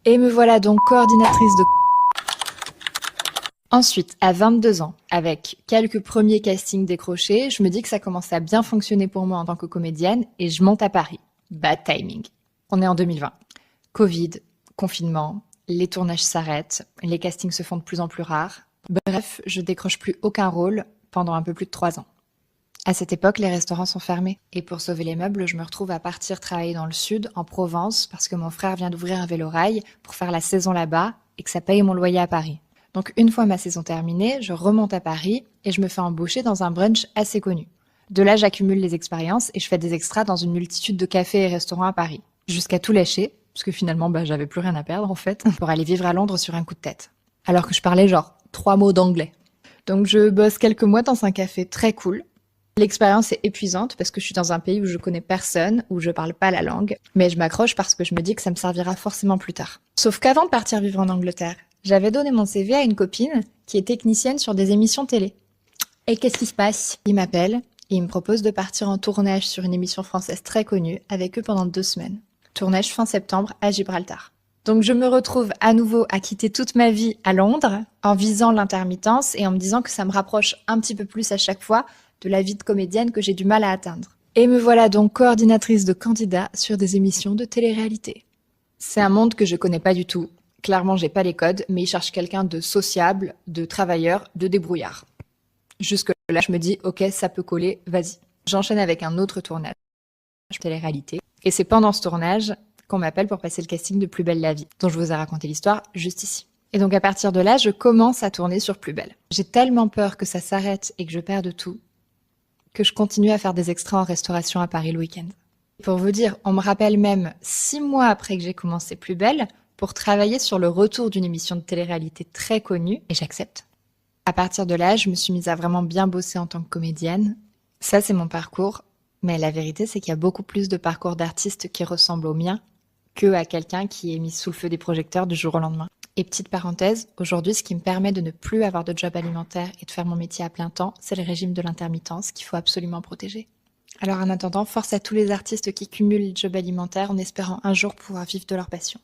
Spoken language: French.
Et me voilà donc coordinatrice de... Ensuite, à 22 ans, avec quelques premiers castings décrochés, je me dis que ça commence à bien fonctionner pour moi en tant que comédienne et je monte à Paris. Bad timing. On est en 2020. Covid, confinement, les tournages s'arrêtent, les castings se font de plus en plus rares. Bref, je décroche plus aucun rôle pendant un peu plus de 3 ans. À cette époque, les restaurants sont fermés. Et pour sauver les meubles, je me retrouve à partir travailler dans le sud, en Provence, parce que mon frère vient d'ouvrir un vélorail pour faire la saison là-bas et que ça paye mon loyer à Paris. Donc une fois ma saison terminée, je remonte à Paris et je me fais embaucher dans un brunch assez connu. De là, j'accumule les expériences et je fais des extras dans une multitude de cafés et restaurants à Paris. Jusqu'à tout lâcher, parce que finalement, j'avais plus rien à perdre en fait, pour aller vivre à Londres sur un coup de tête. Alors que je parlais genre 3 mots d'anglais. Donc je bosse quelques mois dans un café très cool. L'expérience est épuisante parce que je suis dans un pays où je connais personne, où je parle pas la langue, mais je m'accroche parce que je me dis que ça me servira forcément plus tard. Sauf qu'avant de partir vivre en Angleterre, j'avais donné mon CV à une copine qui est technicienne sur des émissions télé. Et qu'est-ce qui se passe? Il m'appelle et il me propose de partir en tournage sur une émission française très connue avec eux pendant 2 semaines. Tournage fin septembre à Gibraltar. Donc je me retrouve à nouveau à quitter toute ma vie à Londres en visant l'intermittence et en me disant que ça me rapproche un petit peu plus à chaque fois de la vie de comédienne que j'ai du mal à atteindre. Et me voilà donc coordinatrice de candidats sur des émissions de télé-réalité. C'est un monde que je connais pas du tout. Clairement, j'ai pas les codes, mais ils cherchent quelqu'un de sociable, de travailleur, de débrouillard. Jusque-là, je me dis, ok, ça peut coller, vas-y. J'enchaîne avec un autre tournage, télé-réalité. Et c'est pendant ce tournage qu'on m'appelle pour passer le casting de Plus belle la vie, dont je vous ai raconté l'histoire juste ici. Et donc à partir de là, je commence à tourner sur Plus belle. J'ai tellement peur que ça s'arrête et que je perde tout, que je continue à faire des extras en restauration à Paris le week-end. Pour vous dire, on me rappelle même 6 mois après que j'ai commencé Plus belle pour travailler sur le retour d'une émission de télé-réalité très connue, et j'accepte. À partir de là, je me suis mise à vraiment bien bosser en tant que comédienne. Ça, c'est mon parcours, mais la vérité, c'est qu'il y a beaucoup plus de parcours d'artistes qui ressemblent au mien que à quelqu'un qui est mis sous le feu des projecteurs du jour au lendemain. Et petite parenthèse, aujourd'hui, ce qui me permet de ne plus avoir de job alimentaire et de faire mon métier à plein temps, c'est le régime de l'intermittence qu'il faut absolument protéger. Alors en attendant, force à tous les artistes qui cumulent les jobs alimentaires en espérant un jour pouvoir vivre de leur passion.